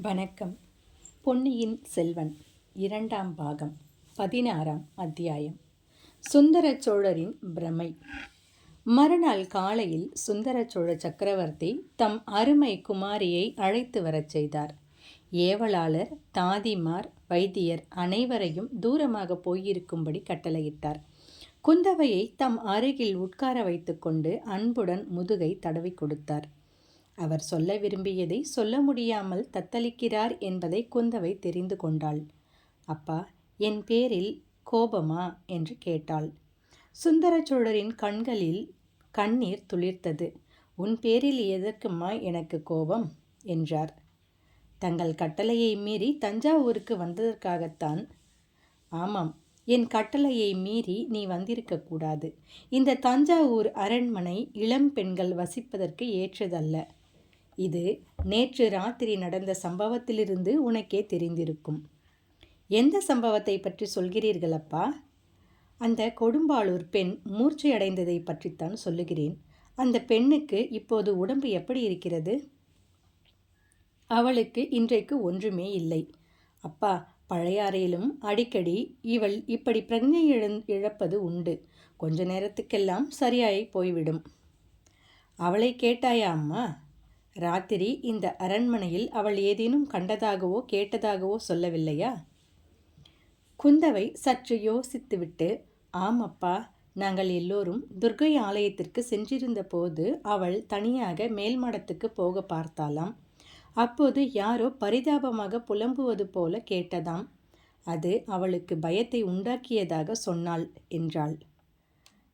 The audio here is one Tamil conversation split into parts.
வணக்கம். பொன்னியின் செல்வன் இரண்டாம் பாகம் 16ஆம் அத்தியாயம். சுந்தர சோழரின் பிரமை. மறுநாள் காலையில் சுந்தர சோழ சக்கரவர்த்தி தம் அருமை குமாரியை அழைத்து வரச் செய்தார். ஏவலாளர், தாதிமார், வைத்தியர் அனைவரையும் தூரமாக போயிருக்கும்படி கட்டளையிட்டார். குந்தவையை தம் அருகில் உட்கார வைத்து கொண்டு அன்புடன் முதுகை தடவி கொடுத்தார். அவர் சொல்ல விரும்பியதை சொல்ல முடியாமல் தத்தளிக்கிறார் என்பதை குந்தவை தெரிந்து கொண்டாள். அப்பா, என் பேரில் கோபமா என்று கேட்டாள். சுந்தர சோழரின் கண்களில் கண்ணீர் துளிர்த்தது. உன் பேரில் எதற்குமா எனக்கு கோபம் என்றார். தங்கள் கட்டளையை மீறி தஞ்சாவூருக்கு வந்ததற்காகத்தான். ஆமாம், என் கட்டளையை மீறி நீ வந்திருக்கக்கூடாது. இந்த தஞ்சாவூர் அரண்மனை இளம் பெண்கள் வசிப்பதற்கு ஏற்றதல்ல. இது நேற்று ராத்திரி நடந்த சம்பவத்திலிருந்து உனக்கே தெரிந்திருக்கும். எந்த சம்பவத்தை பற்றி சொல்கிறீர்கள் அப்பா? அந்த கொடும்பாளூர் பெண் மூர்ச்சையடைந்ததை பற்றித்தான் சொல்லுகிறேன். அந்த பெண்ணுக்கு இப்போது உடம்பு எப்படி இருக்கிறது? அவளுக்கு இன்றைக்கு ஒன்றுமே இல்லை. அப்பா, பழையாறையிலும் அடிக்கடி இவள் இப்படி பிரஜை இழப்பது உண்டு. கொஞ்ச நேரத்துக்கெல்லாம் சரியாய் போய்விடும். அவளை கேட்டாயா அம்மா? ராத்திரி இந்த அரண்மனையில் அவள் ஏதேனும் கண்டதாகவோ கேட்டதாகவோ சொல்லவில்லையா? குந்தவை சற்று யோசித்துவிட்டு, ஆமப்பா, நாங்கள் எல்லோரும் துர்க்கை ஆலயத்திற்கு சென்றிருந்த போது அவள் தனியாக மேல் மாடத்துக்கு போக பார்த்தாலாம். அப்போது யாரோ பரிதாபமாக புலம்புவது போல கேட்டதாம். அது அவளுக்கு பயத்தை உண்டாக்கியதாக சொன்னாள் என்றாள்.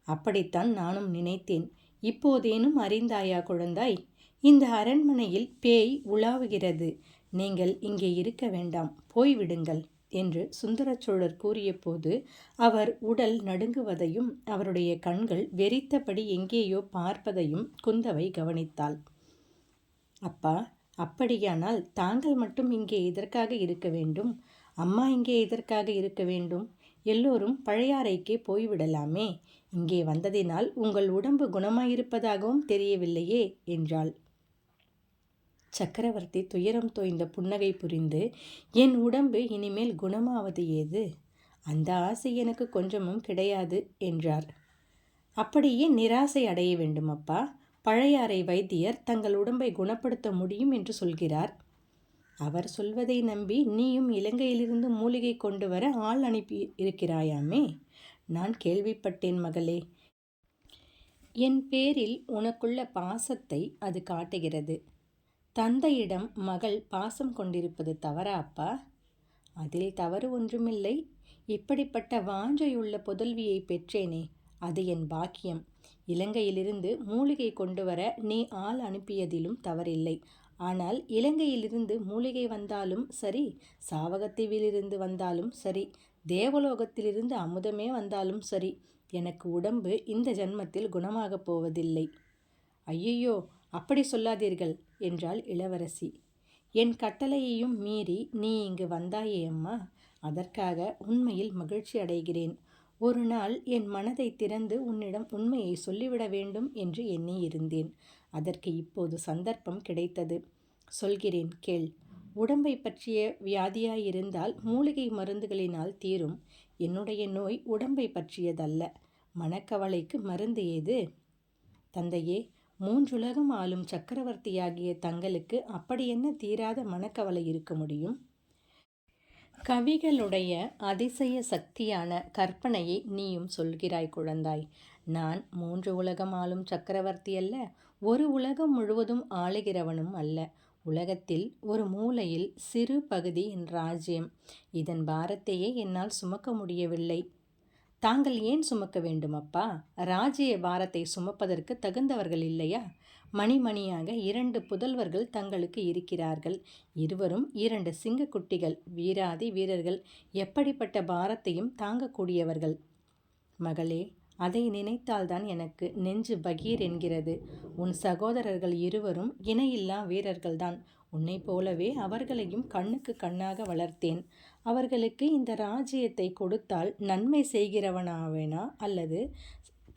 அப்படித்தான் நானும் நினைத்தேன். இப்போதேனும் அறிந்தாயா குழந்தாய்? இந்த அரண்மனையில் பேய் உலாவுகிறது. நீங்கள் இங்கே இருக்க வேண்டாம், போய்விடுங்கள் என்று சுந்தர சோழர் கூறிய போது அவர் உடல் நடுங்குவதையும் அவருடைய கண்கள் வெறித்தபடி எங்கேயோ பார்ப்பதையும் குந்தவை கவனித்தாள். அப்பா, அப்படியானால் தாங்கள் மட்டும் இங்கே எதற்காக இருக்க வேண்டும்? அம்மா இங்கே எதற்காக இருக்க வேண்டும்? எல்லோரும் பழையாறைக்கே போய்விடலாமே. இங்கே வந்ததினால் உங்கள் உடம்பு குணமாயிருப்பதாகவும் தெரியவில்லையே என்றாள். சக்கரவர்த்தி துயரம் தோய்ந்த புன்னகை புரிந்து, என் உடம்பு இனிமேல் குணமாவது ஏது? அந்த ஆசை எனக்கு கொஞ்சமும் கிடையாது என்றார். அப்படியே நிராசை அடைய வேண்டும் அப்பா. பழையாறை வைத்தியர் தங்கள் உடம்பை குணப்படுத்த முடியும் என்று சொல்கிறார். அவர் சொல்வதை நம்பி நீயும் இலங்கையிலிருந்து மூலிகை கொண்டு வர ஆள் அனுப்பி இருக்கிறாயாமே? நான் கேள்விப்பட்டேன் மகளே. என் பேரில் உனக்குள்ள பாசத்தை அது காட்டுகிறது. தந்தையிடம் மகள் பாசம் கொண்டிருப்பது தவறா அப்பா? அதில் தவறு ஒன்றுமில்லை. இப்படிப்பட்ட வாஞ்சையுள்ள புதல்வியை பெற்றேனே, அது என் பாக்கியம். இலங்கையிலிருந்து மூலிகை கொண்டு வர நீ ஆள் அனுப்பியதிலும் தவறில்லை. ஆனால் இலங்கையிலிருந்து மூலிகை வந்தாலும் சரி, சாவகத்தீவிலிருந்து வந்தாலும் சரி, தேவலோகத்திலிருந்து அமுதமே வந்தாலும் சரி, எனக்கு உடம்பு இந்த ஜன்மத்தில் குணமாகப் போவதில்லை. ஐயையோ, அப்படி சொல்லாதீர்கள் என்றாள் இளவரசி. என் கட்டளையையும் மீறி நீ இங்கு வந்தாயே அம்மா, அதற்காக உண்மையில் மகிழ்ச்சி அடைகிறேன். ஒரு நாள் என் மனதை திறந்து உன்னிடம் உண்மையை சொல்லிவிட வேண்டும் என்று எண்ணி இருந்தேன். அதற்கு இப்போது சந்தர்ப்பம் கிடைத்தது. சொல்கிறேன் கேள். உடம்பை பற்றிய வியாதியாயிருந்தால் மூலிகை மருந்துகளினால் தீரும். என்னுடைய நோய் உடம்பை பற்றியதல்ல. மனக்கவலைக்கு மருந்து ஏது? தந்தையே, 3 உலகம் ஆளும் சக்கரவர்த்தியாகிய தங்களுக்கு அப்படி என்ன தீராத மனக்கவலை இருக்க முடியும்? கவிகளுடைய அதிசய சக்தியான கற்பனையை நீயும் சொல்கிறாய் குழந்தாய். நான் 3 உலகம் ஆளும் சக்கரவர்த்தி அல்ல, ஒரு உலகம் முழுவதும் ஆளுகிறவனும் அல்ல. உலகத்தில் ஒரு மூலையில் சிறு பகுதி என் ராஜ்யம். இதன் பாரத்தையே என்னால் சுமக்க முடியவில்லை. தாங்கள் ஏன் சுமக்க வேண்டும் அப்பா? ராஜ்ய பாரத்தை சுமப்பதற்கு தகுந்தவர்கள் இல்லையா? மணிமணியாக 2 புதல்வர்கள் தங்களுக்கு இருக்கிறார்கள். இருவரும் 2 சிங்கக்குட்டிகள், வீராதி வீரர்கள். எப்படிப்பட்ட பாரத்தையும் தாங்கக்கூடியவர்கள். மகளே, அதை நினைத்தால்தான் எனக்கு நெஞ்சு பகீர் என்கிறது. உன் சகோதரர்கள் இருவரும் இணையில்லா வீரர்கள்தான். உன்னை போலவே அவர்களையும் கண்ணுக்கு கண்ணாக வளர்த்தேன். அவர்களுக்கு இந்த ராஜ்யத்தை கொடுத்தால் நன்மை செய்கிறவனாவேனா அல்லது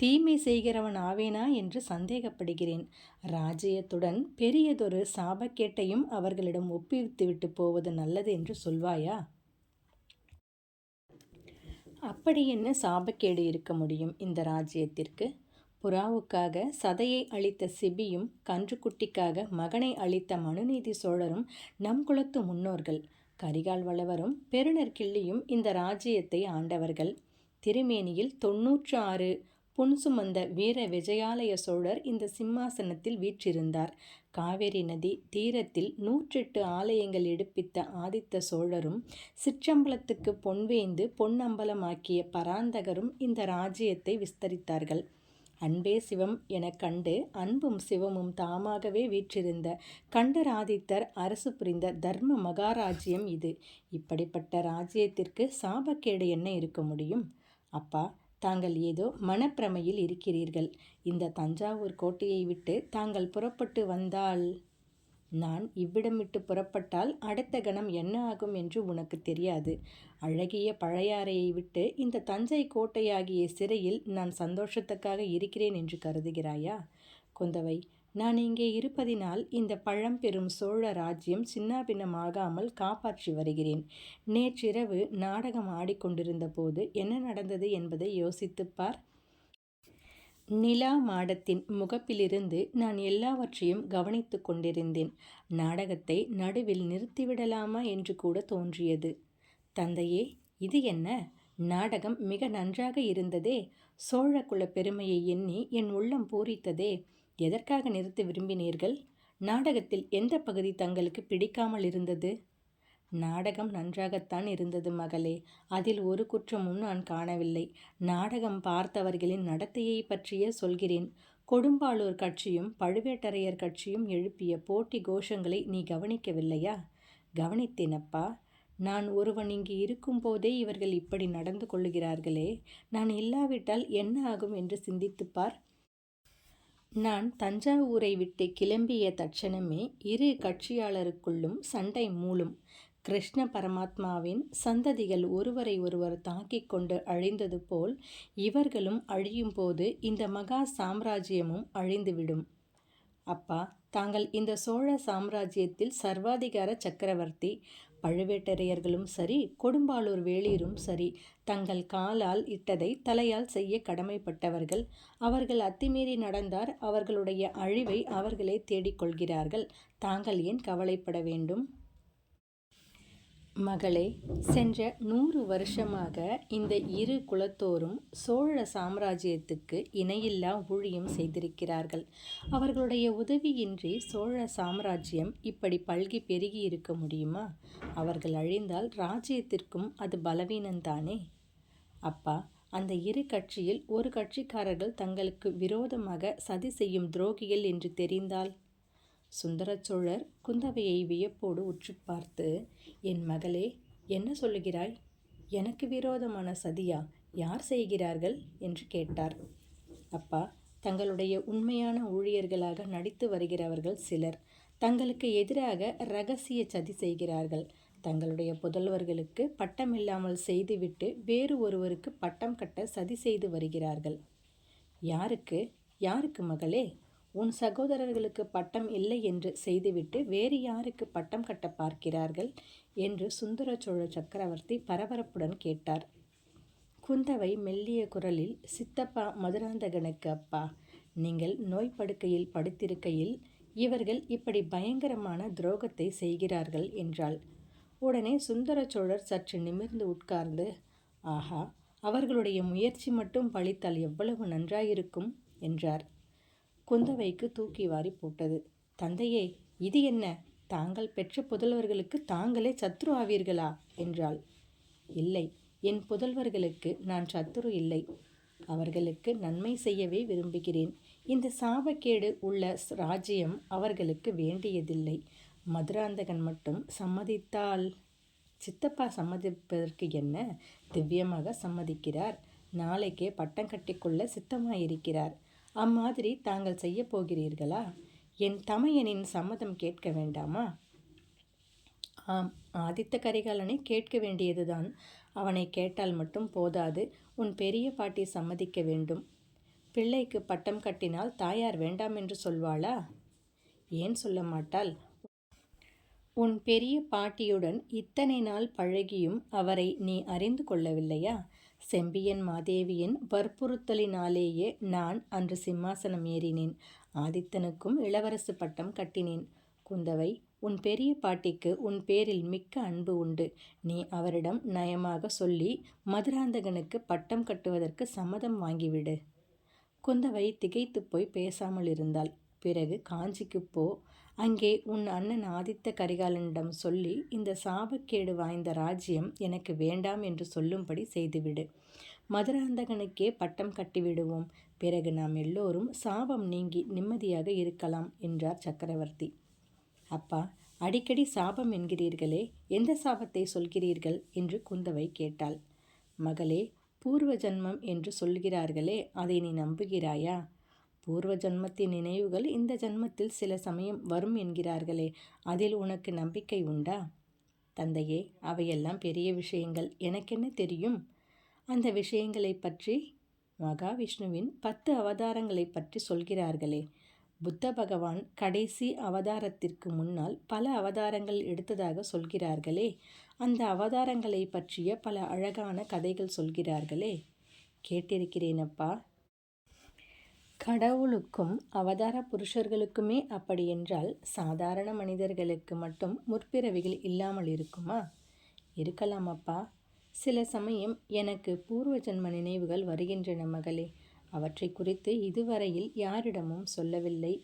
தீமை செய்கிறவன் ஆவேனா என்று சந்தேகப்படுகிறேன். ராஜ்யத்துடன் பெரியதொரு சாபக்கேட்டையும் அவர்களிடம் ஒப்புவித்துவிட்டு போவது நல்லது என்று சொல்வாயா? அப்படி என்ன சாபக்கேடு இருக்க முடியும் இந்த ராஜ்யத்திற்கு? புறாவுக்காக சதையை அளித்த சிபியும் கன்றுக்குட்டிக்காக மகனை அளித்த மனுநீதி சோழரும் நம் குலத்து முன்னோர்கள். கரிகால் வளவரும் பெருநர் கிள்ளியும் இந்த ராஜ்யத்தை ஆண்டவர்கள். திருமேனியில் 96 புன் சுமந்த வீர விஜயாலய சோழர் இந்த சிம்மாசனத்தில் வீற்றிருந்தார். காவேரி நதி தீரத்தில் 108 ஆலயங்கள் எடுப்பித்த ஆதித்த சோழரும் சிற்றம்பலத்துக்கு பொன்வேந்து பொன்னம்பலமாக்கிய பராந்தகரும் இந்த ராஜ்யத்தை விஸ்தரித்தார்கள். அன்பே சிவம் எனக் கண்டு அன்பும் சிவமும் தாமாகவே வீற்றிருந்த கண்டராதித்தர் அரசு புரிந்த தர்ம மகாராஜ்யம் இது. இப்படிப்பட்ட ராஜ்யத்திற்கு சாபக்கேடு என்ன இருக்க முடியும்? அப்பா, தாங்கள் ஏதோ மனப்பிரமையில் இருக்கிறீர்கள். இந்த தஞ்சாவூர் கோட்டையை விட்டு தாங்கள் புறப்பட்டு வந்தால்... நான் இவ்விடம் விட்டு புறப்பட்டால் அடுத்த கணம் என்ன ஆகும் என்று உனக்கு தெரியாது. அழகிய பழையாறையை விட்டு இந்த தஞ்சை கோட்டையாகிய சிறையில் நான் சந்தோஷத்துக்காக இருக்கிறேன் என்று கருதுகிறாயா? குந்தவை, நான் இங்கே இருப்பதினால் இந்த பழம்பெரும் சோழ ராஜ்யம் சின்னாபின்னமாகாமல் காப்பாற்றி வருகிறேன். நேற்றிரவு நாடகம் ஆடிக்கொண்டிருந்த போது என்ன நடந்தது என்பதை யோசித்துப்பார். நிலா மாடத்தின் முகப்பிலிருந்து நான் எல்லாவற்றையும் கவனித்து கொண்டிருந்தேன். நாடகத்தை நடுவில் நிறுத்திவிடலாமா என்று கூட தோன்றியது. தந்தையே, இது என்ன? நாடகம் மிக நன்றாக இருந்ததே. சோழ குல பெருமையை எண்ணி என் உள்ளம் பூரித்ததே. எதற்காக நிறுத்த விரும்பினீர்கள்? நாடகத்தில் எந்த பகுதி தங்களுக்கு பிடிக்காமல் இருந்தது? நாடகம் நன்றாகத்தான் இருந்தது மகளே. அதில் ஒரு குற்றமும் நான் காணவில்லை. நாடகம் பார்த்தவர்களின் நடத்தையை பற்றியே சொல்கிறேன். கொடும்பாளூர் கட்சியும் பழுவேட்டரையர் கட்சியும் எழுப்பிய போட்டி கோஷங்களை நீ கவனிக்கவில்லையா? கவனித்தேனப்பா. நான் ஒருவன் இங்கு இருக்கும்போதே இவர்கள் இப்படி நடந்து கொள்ளுகிறார்களே, நான் இல்லாவிட்டால் என்ன ஆகும் என்று சிந்தித்துப்பார். நான் தஞ்சாவூரை விட்டு கிளம்பிய தட்சணமே இரு கட்சியாளருக்குள்ளும் சண்டை மூளும். கிருஷ்ண பரமாத்மாவின் சந்ததிகள் ஒருவரை ஒருவர் தாக்கிக் கொண்டு அழிந்தது போல் இவர்களும் அழியும்போது இந்த மகா சாம்ராஜ்யமும் அழிந்துவிடும். அப்பா, தாங்கள் இந்த சோழ சாம்ராஜ்யத்தில் சர்வாதிகார சக்கரவர்த்தி. பழுவேட்டரையர்களும் சரி, கொடும்பாளூர் வேளிரும் சரி, தங்கள் காலால் இட்டதை தலையால் செய்ய கடமைப்பட்டவர்கள். அவர்கள் அத்துமீறி நடந்தார் அவர்களுடைய அழிவை அவர்களே தேடிக்கொள்கிறார்கள். தாங்கள் ஏன் கவலைப்பட வேண்டும்? மகளே, சென்ற 100 வருஷமாக இந்த இரு குலத்தோரும் சோழ சாம்ராஜ்யத்துக்கு இணையில்லா ஊழியம் செய்திருக்கிறார்கள். அவர்களுடைய உதவியின்றி சோழ சாம்ராஜ்யம் இப்படி பல்கி பெருகி இருக்க முடியுமா? அவர்கள் அழிந்தால் ராஜ்யத்திற்கும் அது பலவீனந்தானே. அப்பா, அந்த இரு கட்சியில் ஒரு கட்சிக்காரர்கள் தங்களுக்கு விரோதமாக சதி செய்யும் துரோகிகள் என்று தெரிந்தால்? சுந்தர சோழர் குந்தவையை வியப்போடு உற்று பார்த்து, என் மகளே, என்ன சொல்லுகிறாய்? எனக்கு விரோதமான சதியா? யார் செய்கிறார்கள் என்று கேட்டார். அப்பா, தங்களுடைய உண்மையான ஊழியர்களாக நடித்து வருகிறவர்கள் சிலர் தங்களுக்கு எதிராக இரகசிய சதி செய்கிறார்கள். தங்களுடைய புதல்வர்களுக்கு பட்டமில்லாமல் செய்துவிட்டு வேறு ஒருவருக்கு பட்டம் கட்ட சதி செய்து வருகிறார்கள். யாருக்கு? யாருக்கு மகளே? உன் சகோதரர்களுக்கு பட்டம் இல்லை என்று செய்துவிட்டு வேறு யாருக்கு பட்டம் கட்ட பார்க்கிறார்கள் என்று சுந்தர சோழ சக்கரவர்த்தி பரபரப்புடன் கேட்டார். குந்தவை மெல்லிய குரலில், சித்தப்பா மதுராந்தகனுக்கு அப்பா, நீங்கள் நோய்ப்படுக்கையில் படுத்திருக்கையில் இவர்கள் இப்படி பயங்கரமான துரோகத்தை செய்கிறார்கள் என்றாள். உடனே சுந்தர சோழர் சற்று நிமிர்ந்து உட்கார்ந்து, ஆஹா, அவர்களுடைய முயற்சி மட்டும் பலித்தால் எவ்வளவு நன்றாயிருக்கும் என்றார். குந்தவைக்கு தூக்கி வாரி போட்டது. தந்தையே, இது என்ன? தாங்கள் பெற்ற புதல்வர்களுக்கு தாங்களே சத்ரு ஆவீர்களா என்றாள். இல்லை, என் புதல்வர்களுக்கு நான் சத்துரு இல்லை. அவர்களுக்கு நன்மை செய்யவே விரும்புகிறேன். இந்த சாபக்கேடு உள்ள ராஜ்யம் அவர்களுக்கு வேண்டியதில்லை. மதுராந்தகன் மட்டும் சம்மதித்தால்... சித்தப்பா சம்மதிப்பதற்கு என்ன? திவ்யமாக சம்மதிக்கிறார். நாளைக்கே பட்டம் கட்டிக்கொள்ள சித்தமாயிருக்கிறார். அம்மாதிரி தாங்கள் செய்ய போகிறீர்களா? என் தமையனின் சம்மதம் கேட்க வேண்டாமா? ஆம், ஆதித்த கரிகாலனை கேட்க வேண்டியதுதான். அவனை கேட்டால் மட்டும் போதாது, உன் பெரிய பாட்டி சம்மதிக்க வேண்டும். பிள்ளைக்கு பட்டம் கட்டினால் தாயார் வேண்டாம் என்று சொல்வாளா? ஏன் சொல்ல மாட்டாள்? உன் பெரிய பாட்டியுடன் இத்தனை நாள் பழகியும் அவரை நீ அறிந்து கொள்ளவில்லையா? செம்பியன் மாதேவியின் வற்புறுத்தலினாலேயே நான் அன்று சிம்மாசனம் ஏறினேன். ஆதித்தனுக்கும் இளவரசு பட்டம் கட்டினேன். குந்தவை, உன் பெரிய பாட்டிக்கு உன் பேரில் மிக்க அன்பு உண்டு. நீ அவரிடம் நயமாக சொல்லி மதுராந்தகனுக்கு பட்டம் கட்டுவதற்கு சம்மதம் வாங்கிவிடு. குந்தவை திகைத்து போய் பேசாமல் இருந்தாள். பிறகு காஞ்சிக்கு போ. அங்கே உன் அண்ணன் ஆதித்த கரிகாலனிடம் சொல்லி இந்த சாபக்கேடு வாய்ந்த ராஜ்யம் எனக்கு வேண்டாம் என்று சொல்லும்படி செய்துவிடு. மதுராந்தகனுக்கே பட்டம் கட்டிவிடுவோம். பிறகு நாம் எல்லோரும் சாபம் நீங்கி நிம்மதியாக இருக்கலாம் என்றார் சக்கரவர்த்தி. அப்பா, அடிக்கடி சாபம் என்கிறீர்களே, எந்த சாபத்தை சொல்கிறீர்கள் என்று குந்தவை கேட்டாள். மகளே, பூர்வ ஜன்மம் என்று சொல்கிறார்களே, அதை நீ நம்புகிறாயா? பூர்வ ஜன்மத்தின் நினைவுகள் இந்த ஜன்மத்தில் சில சமயம் வரும் என்கிறார்களே, அதில் உனக்கு நம்பிக்கை உண்டா? தந்தையே, அவையெல்லாம் பெரிய விஷயங்கள், எனக்கென்ன தெரியும்? அந்த விஷயங்களை பற்றி மகாவிஷ்ணுவின் 10 அவதாரங்களை பற்றி சொல்கிறார்களே. புத்த பகவான் கடைசி அவதாரத்திற்கு முன்னால் பல அவதாரங்கள் எடுத்ததாக சொல்கிறார்களே, அந்த அவதாரங்களை பற்றிய பல அழகான கதைகள் சொல்கிறார்களே. கேட்டிருக்கிறேனப்பா. கடவுளுக்கும் அவதார புருஷர்களுக்குமே அப்படியென்றால் சாதாரண மனிதர்களுக்கு மட்டும் முற்பிறவிகள் இல்லாமல் இருக்குமா? இருக்கலாம் அப்பா. சில சமயம் எனக்கு பூர்வ ஜன்ம நினைவுகள் வருகின்றன மகளே. அவற்றை குறித்து இதுவரையில் யாரிடமும் சொல்லவில்லை.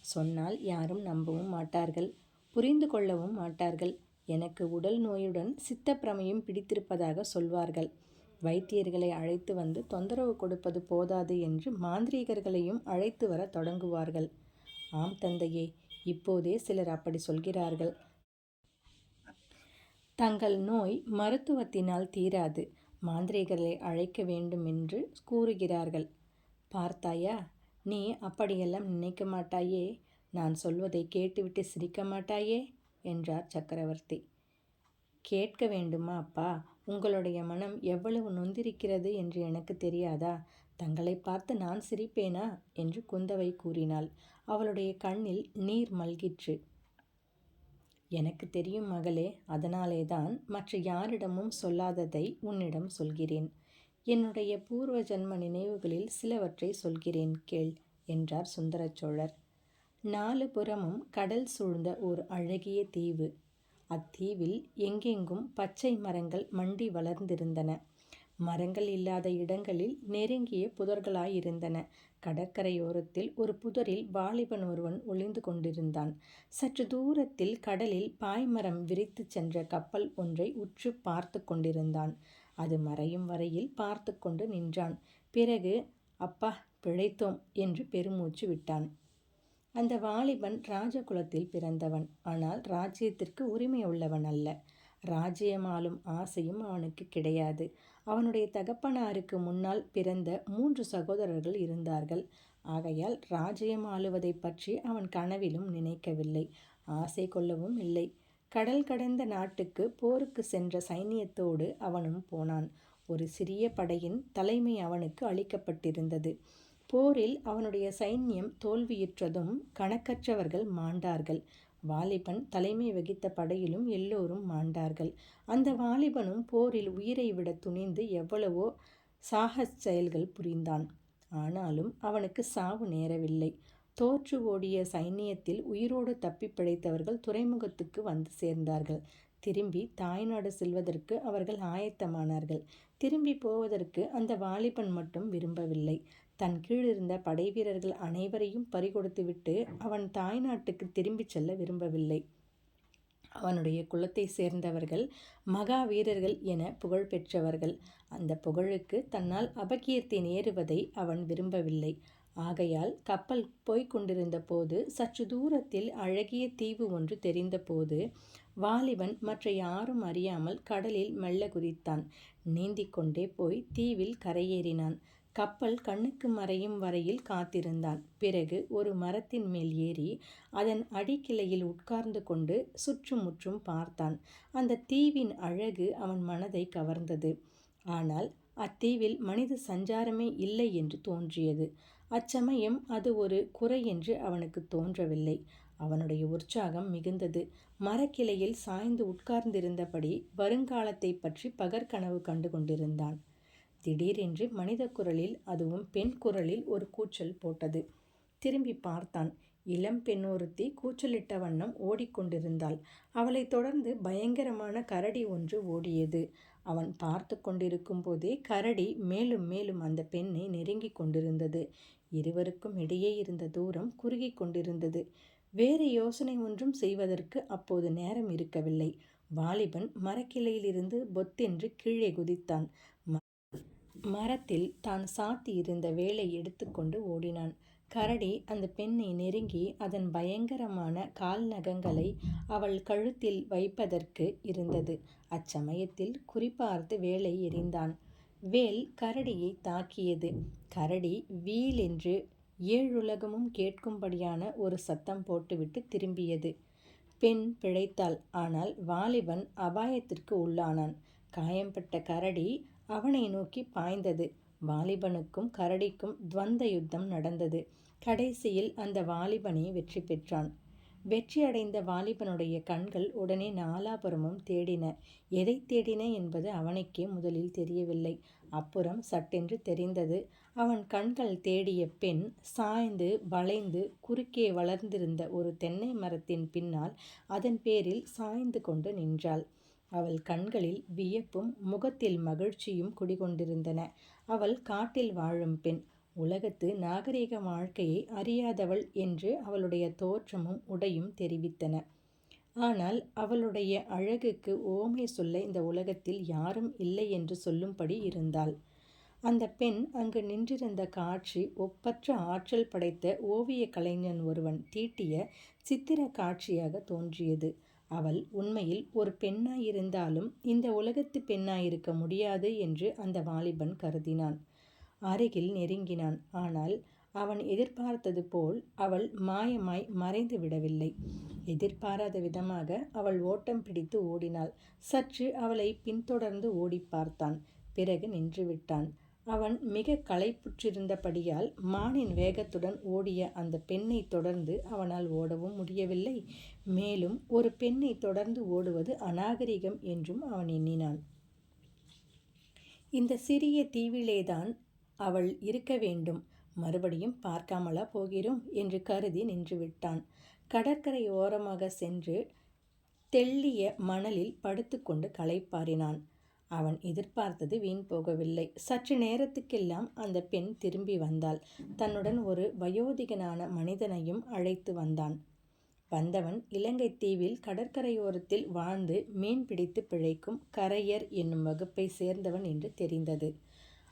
சொன்னால் யாரும் நம்பவும் மாட்டார்கள், புரிந்து கொள்ளவும் மாட்டார்கள். எனக்கு உடல் நோயுடன் சித்தப்பிரமையும் பிடித்திருப்பதாக சொல்வார்கள். வைத்தியர்களை அழைத்து வந்து தொந்தரவு கொடுப்பது போதாது என்று மாந்திரீகர்களையும் அழைத்து வர தொடங்குவார்கள். ஆம் தந்தையே, இப்போதே சிலர் அப்படி சொல்கிறார்கள். தங்கள் நோய் மருத்துவத்தினால் தீராது, மாந்திரீகர்களை அழைக்க வேண்டும் என்று கூறுகிறார்கள். பார்த்தாயா? நீ அப்படியெல்லாம் நினைக்க மாட்டாயே. நான் சொல்வதை கேட்டுவிட்டு சிரிக்க மாட்டாயே என்றார் சக்கரவர்த்தி. கேட்க வேண்டுமா அப்பா? உங்களுடைய மனம் எவ்வளவு நொந்திருக்கிறது என்று எனக்கு தெரியாதா? தங்களை பார்த்து நான் சிரிப்பேனா என்று குந்தவை கூறினாள். அவளுடைய கண்ணில் நீர் மல்கிற்று. எனக்கு தெரியும் மகளே, அதனாலேதான் மற்ற யாரிடமும் சொல்லாததை உன்னிடம் சொல்கிறேன். என்னுடைய பூர்வ ஜன்ம நினைவுகளில் சிலவற்றை சொல்கிறேன் கேள் என்றார் சுந்தர சோழர். 4 புறமும் கடல் சூழ்ந்த ஓர் அழகிய தீவு. அத்தீவில் எங்கெங்கும் பச்சை மரங்கள் மண்டி வளர்ந்திருந்தன. மரங்கள் இல்லாத இடங்களில் நெருங்கிய புதர்களாயிருந்தன. கடற்கரையோரத்தில் ஒரு புதரில் வாலிபன் ஒருவன் ஒளிந்து கொண்டிருந்தான். சற்று தூரத்தில் கடலில் பாய்மரம் விரித்து சென்ற கப்பல் ஒன்றை உற்று பார்த்து கொண்டிருந்தான். அது மறையும் வரையில் பார்த்து கொண்டு நின்றான். பிறகு, அப்பா, பிழைத்தோம் என்று பெருமூச்சு விட்டான். அந்த வாலிபன் ராஜகுலத்தில் பிறந்தவன். ஆனால் ராஜ்யத்திற்கு உரிமை உள்ளவன் அல்ல. ராஜ்யமாலும் ஆசையும் அவனுக்கு கிடையாது. அவனுடைய தகப்பனாருக்கு முன்னால் பிறந்த 3 சகோதரர்கள் இருந்தார்கள். ஆகையால் ராஜ்யம் ஆளுவதை பற்றி அவன் கனவிலும் நினைக்கவில்லை, ஆசை கொள்ளவும் இல்லை. கடல் கடந்த நாட்டுக்கு போருக்கு சென்ற சைனியத்தோடு அவனும் போனான். ஒரு சிறிய படையின் தலைமை அவனுக்கு அளிக்கப்பட்டிருந்தது. போரில் அவனுடைய சைன்யம் தோல்வியுற்றதும் கணக்கற்றவர்கள் மாண்டார்கள். வாலிபன் தலைமை வகித்த படையிலும் எல்லோரும் மாண்டார்கள். அந்த வாலிபனும் போரில் உயிரை விட துணிந்து எவ்வளவோ சாகச செயல்கள் புரிந்தான். ஆனாலும் அவனுக்கு சாவு நேரவில்லை. தோற்று ஓடிய சைனியத்தில் உயிரோடு தப்பி பிழைத்தவர்கள் துறைமுகத்துக்கு வந்து சேர்ந்தார்கள். திரும்பி தாய்நாடு செல்வதற்கு அவர்கள் ஆயத்தமானார்கள். திரும்பி போவதற்கு அந்த வாலிபன் மட்டும் விரும்பவில்லை. தன் கீழிருந்த படைவீரர்கள் அனைவரையும் பறிகொடுத்துவிட்டு அவன் தாய்நாட்டுக்கு திரும்பிச் செல்ல விரும்பவில்லை. அவனுடைய குலத்தை சேர்ந்தவர்கள் மகா வீரர்கள் என புகழ் பெற்றவர்கள். அந்த புகழுக்கு தன்னால் அபகீர்த்தி நேருவதை அவன் விரும்பவில்லை. ஆகையால் கப்பல் போய்கொண்டிருந்த போது சற்று தூரத்தில் அழகிய தீவு ஒன்று தெரிந்தபோது வாலிபன் மற்ற யாரும் அறியாமல் கடலில் மெல்ல குதித்தான். நீந்திக் கொண்டே போய் தீவில் கரையேறினான். கப்பல் கண்ணுக்கு மறையும் வரையில் காத்திருந்தான். பிறகு ஒரு மரத்தின் மேல் ஏறி அதன் அடிக்கிளையில் உட்கார்ந்து கொண்டு சுற்றுமுற்றும் பார்த்தான். அந்த தீவின் அழகு அவன் மனதை கவர்ந்தது. ஆனால் அத்தீவில் மனித சஞ்சாரமே இல்லை என்று தோன்றியது. அச்சமயம் அது ஒரு குறை என்று அவனுக்கு தோன்றவில்லை. அவனுடைய உற்சாகம் மிகுந்தது. மரக்கிளையில் சாய்ந்து உட்கார்ந்திருந்தபடி வருங்காலத்தை பற்றி பகற்கனவு கண்டு கொண்டிருந்தான். திடீரென்று மனித குரலில், அதுவும் பெண் குரலில் ஒரு கூச்சல் போட்டது. திரும்பி பார்த்தான். இளம் பெண்ணொருத்தி கூச்சலிட்ட வண்ணம் ஓடிக்கொண்டிருந்தாள். அவளை தொடர்ந்து பயங்கரமான கரடி ஒன்று ஓடியது. அவன் பார்த்து கொண்டிருக்கும் போதே கரடி மேலும் மேலும் அந்த பெண்ணை நெருங்கி கொண்டிருந்தது. இருவருக்கும் இடையே இருந்த தூரம் குறுகி கொண்டிருந்தது. வேறு யோசனை ஒன்றும் செய்வதற்கு அப்போது நேரம் இருக்கவில்லை. வாலிபன் மரக்கிளையிலிருந்து பொத்தென்று கீழே குதித்தான். மரத்தில் தான் சாத்தி இருந்த வேலை எடுத்துக்கொண்டு ஓடினான். கரடி அந்த பெண்ணை நெருங்கி அதன் பயங்கரமான கால் நகங்களை அவள் கழுத்தில் வைப்பதற்கு இருந்தது. அச்சமயத்தில் குறிப்பார்த்து வேலை எறிந்தான். வேல் கரடியை தாக்கியது. கரடி வீல் என்று ஏழுலகமும் கேட்கும்படியான ஒரு சத்தம் போட்டுவிட்டு திரும்பியது. பெண் பிழைத்தாள். ஆனால் வாலிபன் அபாயத்திற்கு உள்ளானான். காயம்பட்ட கரடி அவனை நோக்கி பாய்ந்தது. வாலிபனுக்கும் கரடிக்கும் துவந்த யுத்தம் நடந்தது. கடைசியில் அந்த வாலிபனே வெற்றி பெற்றான். வெற்றியடைந்த வாலிபனுடைய கண்கள் உடனே நாலாபுரமும் தேடின. எதை தேடின என்பது அவனுக்கே முதலில் தெரியவில்லை. அப்புறம் சட்டென்று தெரிந்தது. அவன் கண்கள் தேடிய பெண் சாய்ந்து வளைந்து குறுக்கே வளர்ந்திருந்த ஒரு தென்னை மரத்தின் பின்னால் அதன் பேரில் சாய்ந்து கொண்டு நின்றாள். அவள் கண்களில் வியப்பும் முகத்தில் மகிழ்ச்சியும் குடிகொண்டிருந்தன. அவள் காட்டில் வாழும் பெண். உலகத்து நாகரிக வாழ்க்கையை அறியாதவள் என்று அவளுடைய தோற்றமும் உடையும் தெரிவித்தன. ஆனால் அவளுடைய அழகுக்கு உவமை சொல்ல இந்த உலகத்தில் யாரும் இல்லை என்று சொல்லும்படி இருந்தாள். அந்த பெண் அங்கு நின்றிருந்த காட்சி ஒப்பற்ற ஆற்றல் படைத்த ஓவிய கலைஞன் ஒருவன் தீட்டிய சித்திர காட்சியாக தோன்றியது. அவள் உண்மையில் ஒரு பெண்ணாயிருந்தாலும் இந்த உலகத்து பெண்ணாயிருக்க முடியாது என்று அந்த வாலிபன் கருதினான். அருகில் நெருங்கினான். ஆனால் அவன் எதிர்பார்த்தது போல் அவள் மாயமாய் மறைந்து விடவில்லை. எதிர்பாராத விதமாக அவள் ஓட்டம் பிடித்து ஓடினாள். சற்று அவளை பின்தொடர்ந்து ஓடி பார்த்தான். பிறகு நின்றுவிட்டான். அவன் மிக களைப்புற்றிருந்தபடியால் மானின் வேகத்துடன் ஓடிய அந்த பெண்ணை தொடர்ந்து அவனால் ஓடவும் முடியவில்லை. மேலும் ஒரு பெண்ணை தொடர்ந்து ஓடுவது அநாகரிகம் என்றும் அவன் எண்ணினான். இந்த சிறிய தீவிலேதான் அவள் இருக்க வேண்டும். மறுபடியும் பார்க்காமலா போகிறோம் என்று கருதி நின்றுவிட்டான். கடற்கரை ஓரமாக சென்று தெள்ளிய மணலில் படுத்துக்கொண்டு களைப்பாறினான். அவன் எதிர்பார்த்தது வீண் போகவில்லை. சற்று நேரத்துக்கெல்லாம் அந்த பெண் திரும்பி வந்தாள். தன்னுடன் ஒரு வயோதிகனான மனிதனையும் அழைத்து வந்தான். வந்தவன் இலங்கை தீவில் கடற்கரையோரத்தில் வாழ்ந்து மீன் பிடித்து பிழைக்கும் கரையர் என்னும் வகுப்பை சேர்ந்தவன் என்று தெரிந்தது.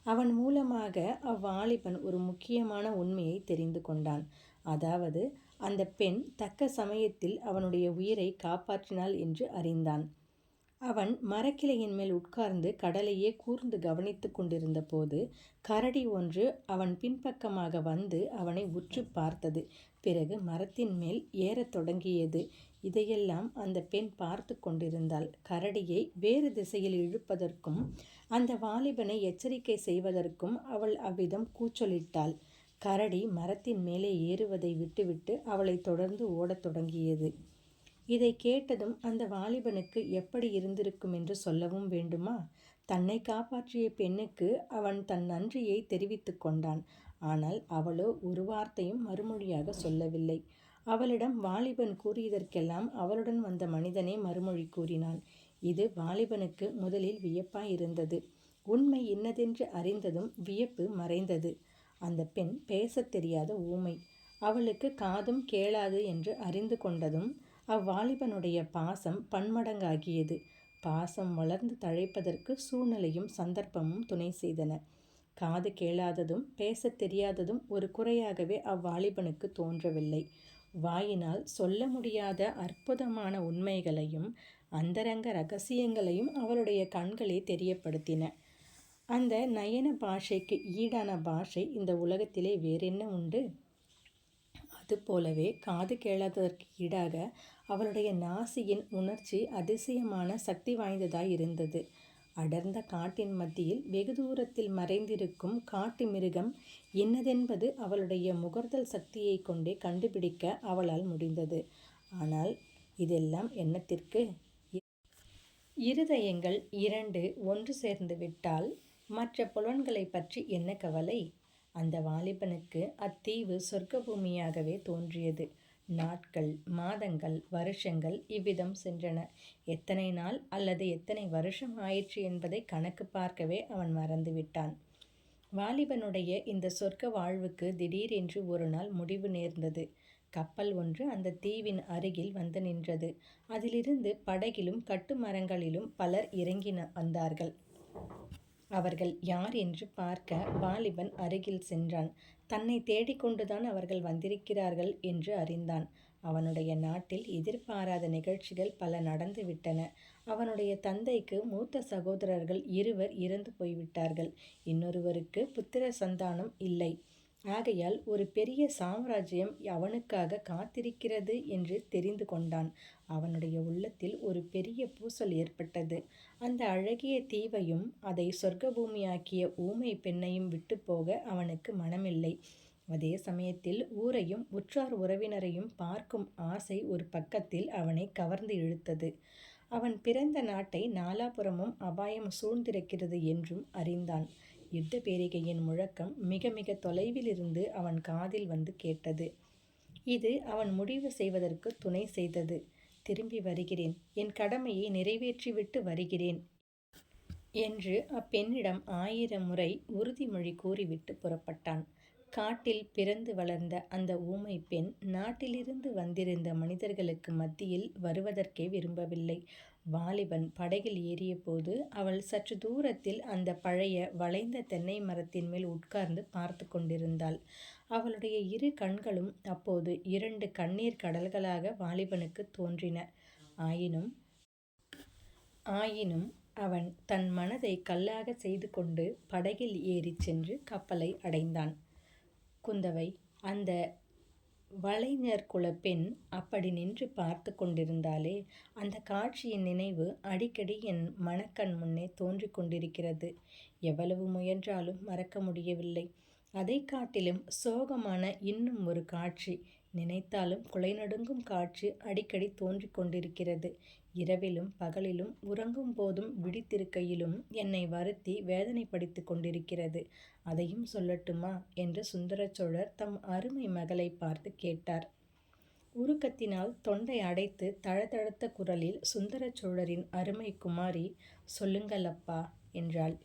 அவன் மூலமாக அவ்வாலிபன் ஒரு முக்கியமான உண்மையை தெரிந்து கொண்டான். அதாவது அந்த பெண் தக்க சமயத்தில் அவனுடைய உயிரை காப்பாற்றினாள் என்று அறிந்தான். அவன் மரக்கிளையின் மேல் உட்கார்ந்து கடலையே கூர்ந்து கவனித்து கொண்டிருந்த போது கரடி ஒன்று அவன் பின்பக்கமாக வந்து அவனை உற்று பார்த்தது. பிறகு மரத்தின் மேல் ஏறத் தொடங்கியது. இதையெல்லாம் அந்த பெண் பார்த்து கொண்டிருந்தாள். கரடியை வேறு திசையில் இழுப்பதற்கும் அந்த வாலிபனை எச்சரிக்கை செய்வதற்கும் அவள் அவ்விதம் கூச்சலிட்டாள். கரடி மரத்தின் மேலே ஏறுவதை விட்டுவிட்டு அவளை தொடர்ந்து ஓடத் தொடங்கியது. இதை கேட்டதும் அந்த வாலிபனுக்கு எப்படி இருந்திருக்கும் என்று சொல்லவும் வேண்டுமா? தன்னை காப்பாற்றிய பெண்ணுக்கு அவன் தன் நன்றியை தெரிவித்து கொண்டான். ஆனால் அவளோ ஒரு வார்த்தையும் மறுமொழியாக சொல்லவில்லை. அவளிடம் வாலிபன் கூறியதற்கெல்லாம் அவளுடன் வந்த மனிதனே மறுமொழி கூறினான். இது வாலிபனுக்கு முதலில் வியப்பாயிருந்தது. உண்மை இன்னதென்று அறிந்ததும் வியப்பு மறைந்தது. அந்த பெண் பேசத் தெரியாத ஊமை. அவளுக்கு காதும் கேளாது என்று அறிந்து கொண்டதும் அவ்வாலிபனுடைய பாசம் பன்மடங்காகியது. பாசம் வளர்ந்து தழைப்பதற்கு சூழ்நிலையும் சந்தர்ப்பமும் துணை செய்தன. காது கேளாததும் பேசத் தெரியாததும் ஒரு குறையாகவே அவ்வாலிபனுக்கு தோன்றவில்லை. வாயினால் சொல்ல முடியாத அற்புதமான உண்மைகளையும் அந்தரங்க இரகசியங்களையும் அவளுடைய கண்களே தெரியப்படுத்தின. அந்த நயன பாஷைக்கு ஈடான பாஷை இந்த உலகத்திலே வேறென்ன உண்டு? அதுபோலவே காது கேளாததற்கு ஈடாக அவளுடைய நாசியின் உணர்ச்சி அதிசயமான சக்தி வாய்ந்ததாய் இருந்தது. அடர்ந்த காட்டின் மத்தியில் வெகு தூரத்தில் மறைந்திருக்கும் காட்டு மிருகம் என்னதென்பது அவளுடைய முகர்தல் சக்தியை கொண்டே கண்டுபிடிக்க அவளால் முடிந்தது. ஆனால் இதெல்லாம் என்னத்திற்கு? இருதயங்கள் இரண்டு ஒன்று சேர்ந்து விட்டால் மற்ற புலன்களை பற்றி என்ன கவலை? அந்த வாலிபனுக்கு அத்தீவு சொர்க்க பூமியாகவே தோன்றியது. நாட்கள், மாதங்கள், வருஷங்கள் இவ்விதம் சென்றன. எத்தனை நாள் அல்லது எத்தனை வருஷம் ஆயிற்று என்பதை கணக்கு பார்க்கவே அவன் மறந்துவிட்டான். வாலிபனுடைய இந்த சொர்க்க வாழ்வுக்கு திடீரென்று ஒரு நாள் முடிவு நேர்ந்தது. கப்பல் ஒன்று அந்த தீவின் அருகில் வந்து நின்றது. அதிலிருந்து படகிலும் கட்டுமரங்களிலும் பலர் இறங்கி வந்தார்கள். அவர்கள் யார் என்று பார்க்க வாலிபன் அருகில் சென்றான். தன்னை தேடிக்கொண்டுதான் அவர்கள் வந்திருக்கிறார்கள் என்று அறிந்தான். அவனுடைய நாட்டில் எதிர்பாராத நிகழ்ச்சிகள் பல நடந்துவிட்டன. அவனுடைய தந்தைக்கு மூத்த சகோதரர்கள் இருவர் இறந்து போய்விட்டார்கள். இன்னொருவருக்கு புத்திர சந்தானம் இல்லை. ஆகையால் ஒரு பெரிய சாம்ராஜ்யம் அவனுக்காக காத்திருக்கிறது என்று தெரிந்து கொண்டான். அவனுடைய உள்ளத்தில் ஒரு பெரிய பூசல் ஏற்பட்டது. அந்த அழகிய தீவையும் அதை சொர்க்க பூமியாக்கிய ஊமை பெண்ணையும் விட்டு போக அவனுக்கு மனமில்லை. அதே சமயத்தில் ஊரையும் உற்றார் உறவினரையும் பார்க்கும் ஆசை ஒரு பக்கத்தில் அவனை கவர்ந்து இழுத்தது. அவன் பிறந்த நாட்டை நாலாபுறமும் அபாயம் சூழ்ந்திருக்கிறது என்றும் அறிந்தான். யுத்த பேரிகையின் முழக்கம் மிக மிக தொலைவிலிருந்து அவன் காதில் வந்து கேட்டது. இது அவன் முடிவு செய்வதற்கு துணை செய்தது. திரும்பி வருகிறேன், என் கடமையை நிறைவேற்றிவிட்டு வருகிறேன் என்று அப்பெண்ணிடம் 1000 முறை உறுதிமொழி கூறிவிட்டு புறப்பட்டான். காட்டில் பிறந்து வளர்ந்த அந்த ஊமை பெண் நாட்டிலிருந்து வந்திருந்த மனிதர்களுக்கு மத்தியில் வருவதற்கே விரும்பவில்லை. வாலிபன் படகில் ஏறிய போது அவள் சற்று தூரத்தில் அந்த பழைய வளைந்த தென்னை மரத்தின் மேல் உட்கார்ந்து பார்த்து கொண்டிருந்தாள். அவளுடைய இரு கண்களும் அப்போது 2 கண்ணீர் கடல்களாக வாலிபனுக்கு தோன்றின. ஆயினும் அவன் தன் மனதை கல்லாக செய்து கொண்டு படகில் ஏறிச் சென்று கப்பலை அடைந்தான். குந்தவை, அந்த வலைஞர் குல பெண் அப்படி நின்று பார்த்து கொண்டிருந்தாலே, அந்த காட்சியின் நினைவு அடிக்கடி என் மனக்கண் முன்னே தோன்றிக் கொண்டிருக்கிறது. எவ்வளவு முயன்றாலும் மறக்க முடியவில்லை. அதை காட்டிலும் சோகமான இன்னும் ஒரு காட்சி, நினைத்தாலும் குலை நடுங்கும் காட்சி அடிக்கடி தோன்றிக் கொண்டிருக்கிறது. இரவிலும் பகலிலும் உறங்கும் போதும் விழித்திருக்கையிலும் என்னை வருத்தி வேதனைப்படுத்தி கொண்டிருக்கிறது. அதையும் சொல்லட்டுமா என்று சுந்தர சோழர் தம் அருமை மகளை பார்த்து கேட்டார். உருக்கத்தினால் தொண்டை அடைத்து தழதழத்த குரலில் சுந்தர சோழரின் அருமை குமாரி, சொல்லுங்கள் அப்பா என்றாள்.